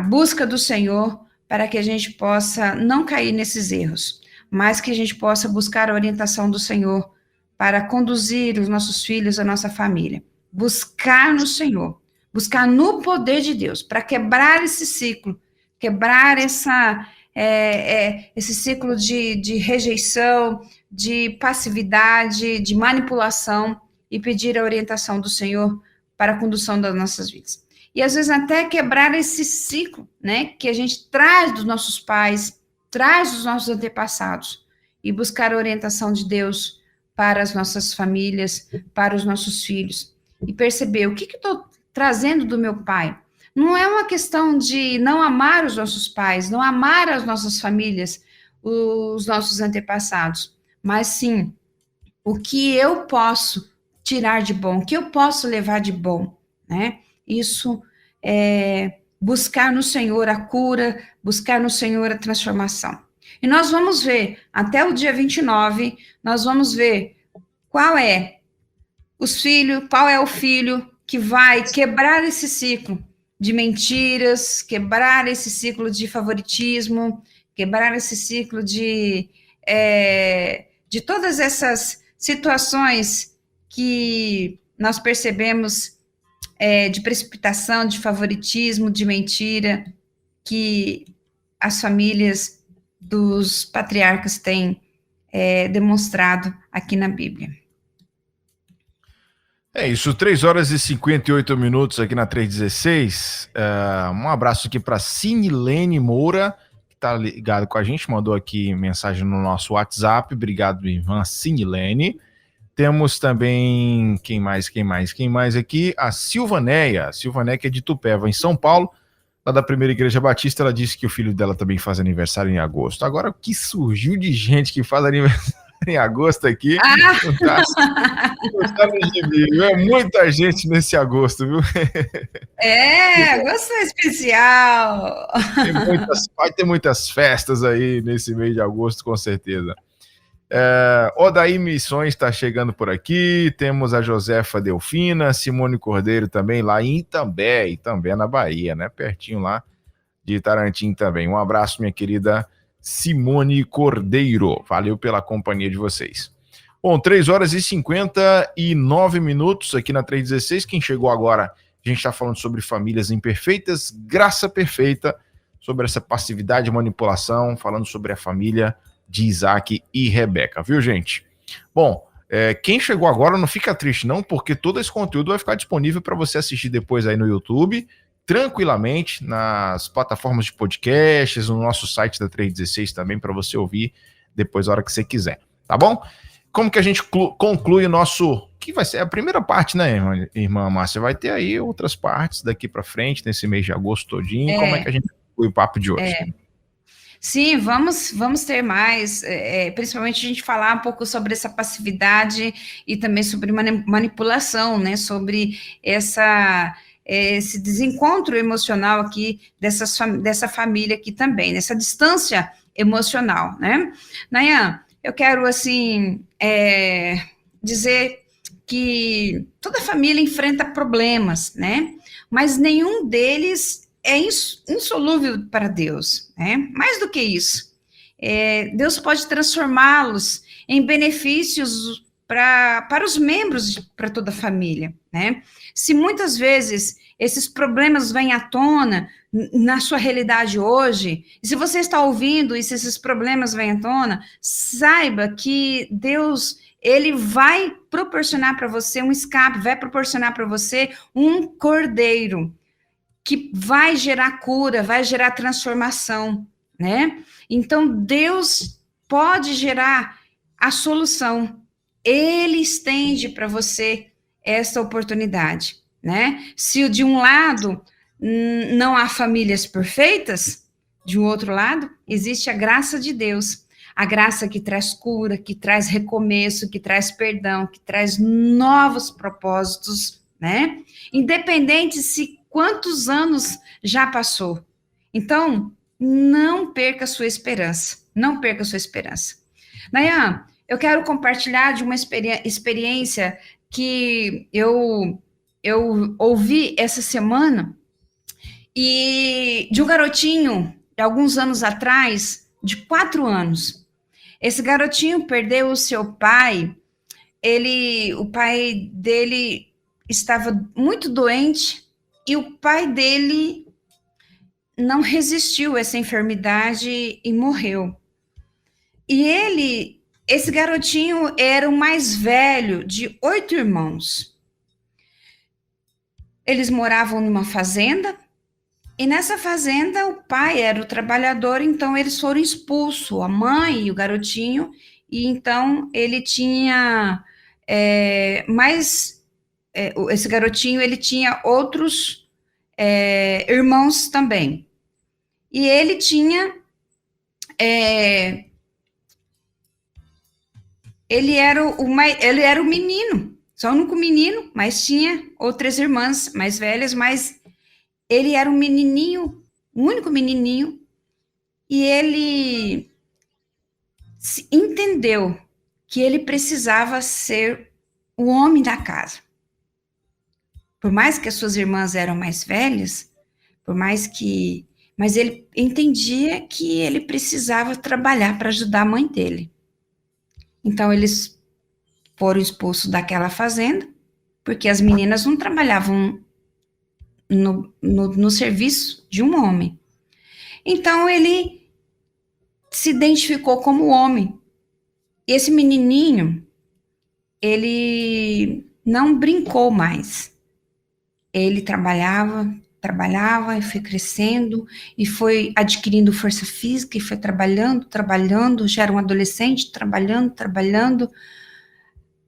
busca do Senhor, para que a gente possa não cair nesses erros. mas que a gente possa buscar a orientação do Senhor para conduzir os nossos filhos, a nossa família. Buscar no Senhor, buscar no poder de Deus, para quebrar esse ciclo, quebrar esse ciclo de rejeição, de passividade, de manipulação, e pedir a orientação do Senhor para a condução das nossas vidas. E às vezes até quebrar esse ciclo, né, que a gente traz dos nossos pais, traz dos nossos antepassados, e buscar a orientação de Deus para as nossas famílias, para os nossos filhos, e perceber o que estou trazendo do meu pai. Não é uma questão de não amar os nossos pais, não amar as nossas famílias, os nossos antepassados, mas sim o que eu posso tirar de bom, o que eu posso levar de bom, né? Isso é buscar no Senhor a cura, buscar no Senhor a transformação. E nós vamos ver, até o dia 29, nós vamos ver qual é o filho que vai quebrar esse ciclo de mentiras, quebrar esse ciclo de favoritismo, quebrar esse ciclo de todas essas situações que nós percebemos de precipitação, de favoritismo, de mentira, que as famílias dos patriarcas têm demonstrado aqui na Bíblia. É isso, 3 horas e 58 minutos aqui na 316. Um abraço aqui para Sinilene Moura, que está ligado com a gente, mandou aqui mensagem no nosso WhatsApp. Obrigado, irmã Sinilene. Temos também, quem mais aqui? A Silvanéia, que é de Itupeva, em São Paulo, lá da Primeira Igreja Batista. Ela disse que o filho dela também faz aniversário em agosto. Agora, o que surgiu de gente que faz aniversário em agosto aqui? É muita gente nesse agosto, viu? Agosto é especial. Vai ter muitas festas aí nesse mês de agosto, com certeza. Odaí Missões está chegando por aqui. Temos a Josefa Delfina, Simone Cordeiro também lá em Itambé na Bahia, né? Pertinho lá de Tarantim também. Um abraço, minha querida Simone Cordeiro. Valeu pela companhia de vocês. Bom, 3 horas e 59 minutos aqui na 316. Quem chegou agora, a gente está falando sobre famílias imperfeitas, graça perfeita, sobre essa passividade e manipulação, falando sobre a família de Isaac e Rebeca, viu, gente? Bom, quem chegou agora não fica triste não, porque todo esse conteúdo vai ficar disponível para você assistir depois aí no YouTube, tranquilamente, nas plataformas de podcasts, no nosso site da 316 também, para você ouvir depois a hora que você quiser, tá bom? Como que a gente conclui o nosso... que vai ser a primeira parte, né, irmã Márcia? Vai ter aí outras partes daqui para frente, nesse mês de agosto todinho. Como é que a gente conclui o papo de hoje? Sim, vamos ter mais, principalmente a gente falar um pouco sobre essa passividade e também sobre manipulação, né, sobre esse desencontro emocional aqui dessa família aqui também, nessa distância emocional, né. Nayan, eu quero, assim, dizer que toda família enfrenta problemas, né, mas nenhum deles é insolúvel para Deus, né? Mais do que isso, Deus pode transformá-los em benefícios para os membros, para toda a família, né? Se muitas vezes esses problemas vêm à tona na sua realidade hoje, e se você está ouvindo e se esses problemas vêm à tona, saiba que Deus, Ele vai proporcionar para você um escape, vai proporcionar para você um cordeiro, que vai gerar cura, vai gerar transformação, né? Então, Deus pode gerar a solução. Ele estende para você essa oportunidade, né? Se de um lado não há famílias perfeitas, de um outro lado, existe a graça de Deus. A graça que traz cura, que traz recomeço, que traz perdão, que traz novos propósitos, né? Independente se quantos anos já passou. Então, não perca a sua esperança. Não perca a sua esperança. Nayan, eu quero compartilhar de uma experiência que eu ouvi essa semana, e de um garotinho, de alguns anos atrás, de 4 anos. Esse garotinho perdeu o seu pai. O pai dele estava muito doente e o pai dele não resistiu a essa enfermidade e morreu. E esse garotinho era o mais velho de 8 irmãos. Eles moravam numa fazenda, e nessa fazenda o pai era o trabalhador, então eles foram expulsos, a mãe e o garotinho, e então ele tinha esse garotinho, ele tinha outros irmãos também. E ele tinha, ele era o menino, só o único menino, mas tinha outras irmãs mais velhas, mas ele era um menininho, o único menininho, e ele entendeu que ele precisava ser o homem da casa. Por mais que as suas irmãs eram mais velhas, mas ele entendia que ele precisava trabalhar para ajudar a mãe dele. Então, eles foram expulsos daquela fazenda, porque as meninas não trabalhavam no serviço de um homem. Então, ele se identificou como homem. E esse menininho, ele não brincou mais. Ele trabalhava e foi crescendo, e foi adquirindo força física, e foi trabalhando, já era um adolescente, trabalhando.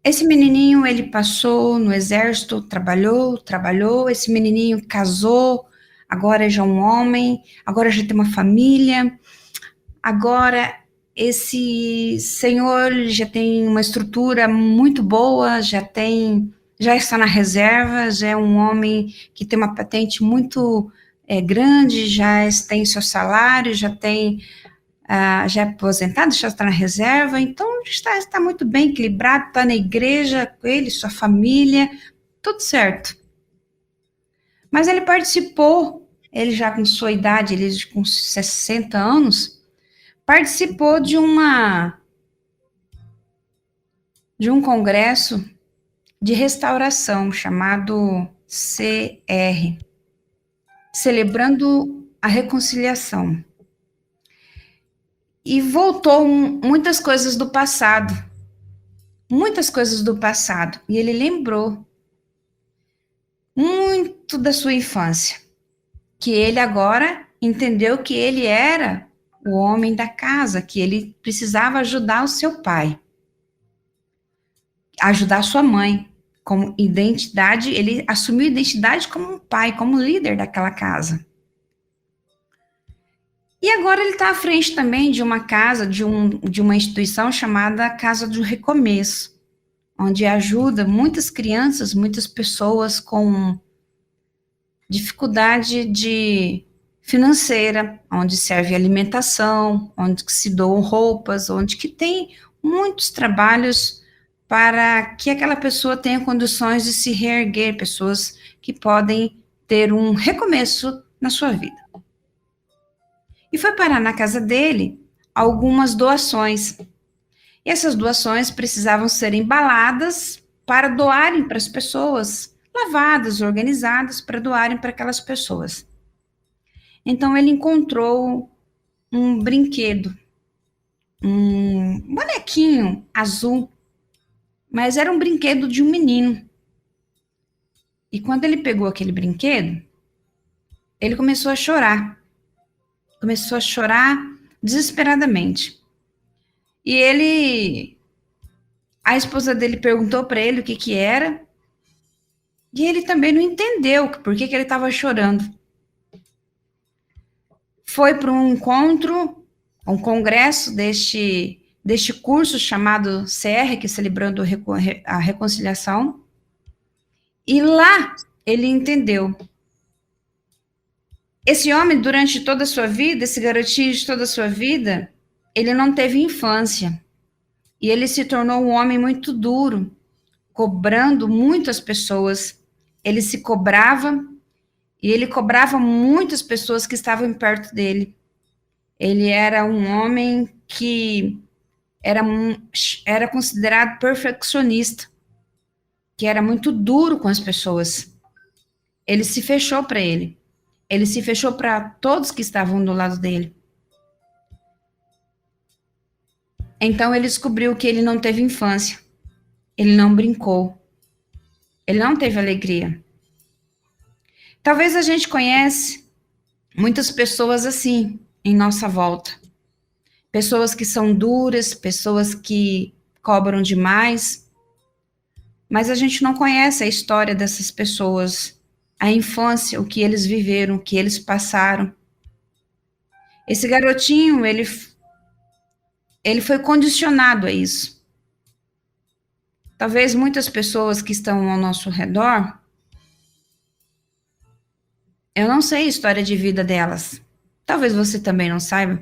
Esse menininho, ele passou no exército, trabalhou, esse menininho casou, agora já é um homem, agora já tem uma família, agora esse senhor já tem uma estrutura muito boa, já está na reserva, já é um homem que tem uma patente muito grande, já tem seu salário, já é aposentado, já está na reserva, então está muito bem equilibrado, está na igreja com ele, sua família, tudo certo. Mas ele participou, ele já com sua idade, ele com 60 anos, participou de um congresso de restauração chamado CR, celebrando a reconciliação. E voltou muitas coisas do passado, e ele lembrou muito da sua infância, que ele agora entendeu que ele era o homem da casa, que ele precisava ajudar o seu pai, ajudar sua mãe, como identidade, ele assumiu a identidade como um pai, como líder daquela casa. E agora ele está à frente também de uma casa, de uma instituição chamada Casa do Recomeço, onde ajuda muitas crianças, muitas pessoas com dificuldade financeira, onde serve alimentação, onde se doam roupas, onde que tem muitos trabalhos para que aquela pessoa tenha condições de se reerguer, pessoas que podem ter um recomeço na sua vida. E foi parar na casa dele algumas doações. E essas doações precisavam ser embaladas para doarem para as pessoas, lavadas, organizadas para doarem para aquelas pessoas. Então ele encontrou um brinquedo, um bonequinho azul, mas era um brinquedo de um menino. E quando ele pegou aquele brinquedo, ele começou a chorar desesperadamente. E a esposa dele perguntou para ele o que era, e ele também não entendeu por que ele estava chorando. Foi para um encontro, um congresso deste curso chamado CR, que é celebrando a reconciliação, e lá ele entendeu. Esse homem, durante toda a sua vida, esse garotinho de toda a sua vida, ele não teve infância. E ele se tornou um homem muito duro, cobrando muito as pessoas. Ele se cobrava, e ele cobrava muitas pessoas que estavam perto dele. Ele era um homem que era considerado perfeccionista, que era muito duro com as pessoas. Ele se fechou para ele. Ele se fechou para todos que estavam do lado dele. Então ele descobriu que ele não teve infância. Ele não brincou. Ele não teve alegria. Talvez a gente conhece muitas pessoas assim em nossa volta. Pessoas que são duras, pessoas que cobram demais. Mas a gente não conhece a história dessas pessoas, a infância, o que eles viveram, o que eles passaram. Esse garotinho, ele foi condicionado a isso. Talvez muitas pessoas que estão ao nosso redor, eu não sei a história de vida delas. Talvez você também não saiba.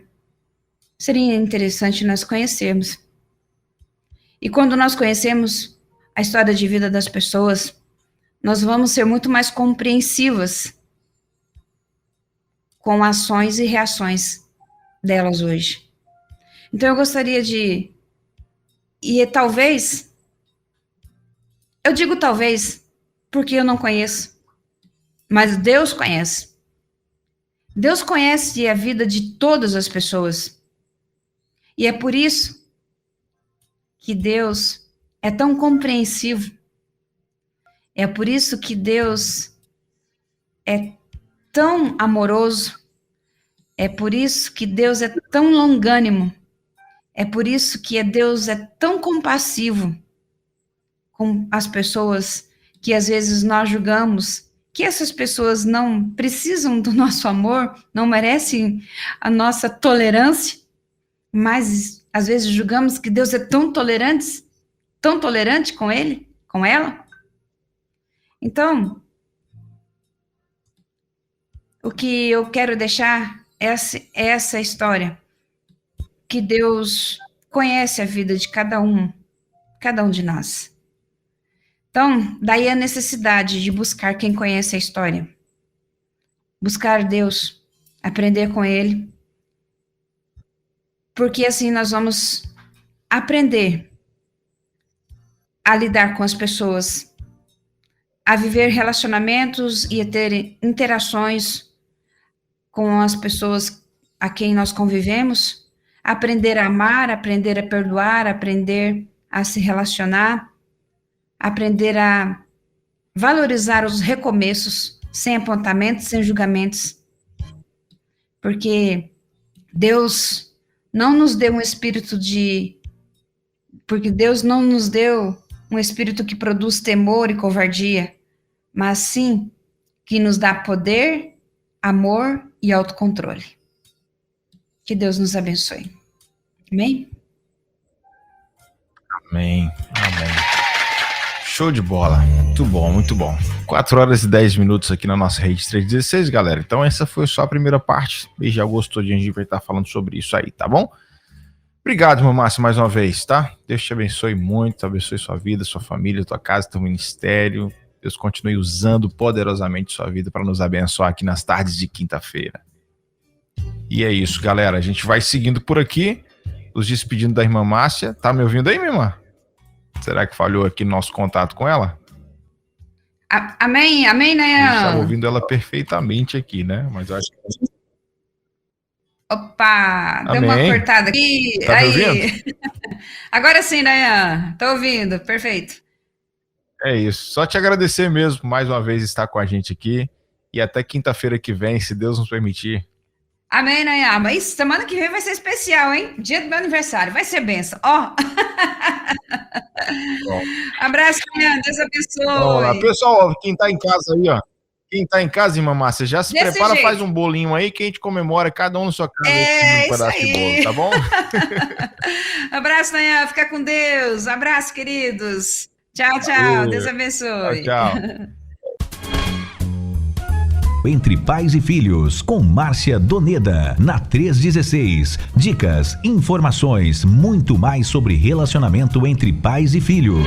Seria interessante nós conhecermos. E quando nós conhecemos a história de vida das pessoas, nós vamos ser muito mais compreensivas com ações e reações delas hoje. Então eu gostaria de... E talvez... Eu digo talvez porque eu não conheço, mas Deus conhece. Deus conhece a vida de todas as pessoas. E é por isso que Deus é tão compreensivo. É por isso que Deus é tão amoroso. É por isso que Deus é tão longânimo. É por isso que Deus é tão compassivo com as pessoas que às vezes nós julgamos que essas pessoas não precisam do nosso amor, não merecem a nossa tolerância, mas às vezes julgamos que Deus é tão tolerante com ele, com ela. Então, o que eu quero deixar é essa história, que Deus conhece a vida de cada um de nós. Então, daí a necessidade de buscar quem conhece a história. Buscar Deus, aprender com Ele. Porque assim nós vamos aprender a lidar com as pessoas, a viver relacionamentos e a ter interações com as pessoas a quem nós convivemos, aprender a amar, aprender a perdoar, aprender a se relacionar, aprender a valorizar os recomeços, sem apontamentos, sem julgamentos. Porque Deus não nos deu um espírito porque Deus não nos deu um espírito que produz temor e covardia, mas sim que nos dá poder, amor e autocontrole. Que Deus nos abençoe. Amém? Amém. Amém. Show de bola, muito bom, muito bom. 4 horas e 10 minutos aqui na nossa rede 316, galera. Então essa foi só a primeira parte. E já gostou de a gente vai estar falando sobre isso aí, tá bom? Obrigado, irmã Márcia, mais uma vez, tá? Deus te abençoe muito, abençoe sua vida, sua família, tua casa, teu ministério. Deus continue usando poderosamente sua vida para nos abençoar aqui nas tardes de quinta-feira. E é isso, galera. A gente vai seguindo por aqui, nos despedindo da irmã Márcia. Tá me ouvindo aí, minha irmã? Será que falhou aqui no nosso contato com ela? Amém, amém, né? A gente está ouvindo ela perfeitamente aqui, né? Mas eu acho que... Opa, amém. Deu uma cortada aqui. Tá aí. Me ouvindo? Agora sim, Dayan. Tô ouvindo, perfeito. É isso. Só te agradecer mesmo, mais uma vez, estar com a gente aqui. E até quinta-feira que vem, se Deus nos permitir. Amém, Dayan. Mas semana que vem vai ser especial, hein? Dia do meu aniversário. Vai ser benção. Ó. Abraço, Dayan. Deus abençoe. Pessoal, quem tá em casa aí, ó. Quem tá em casa, irmã Márcia, já se Desse prepara, jeito. faz um bolinho aí que a gente comemora, cada um na sua casa, um pedaço de bolo, tá bom? Abraço, Dayan. Fica com Deus. Abraço, queridos. Tchau, tchau. Valeu. Deus abençoe. Tchau. Entre Pais e Filhos, com Márcia Doneda, na 316. Dicas, informações, muito mais sobre relacionamento entre pais e filhos.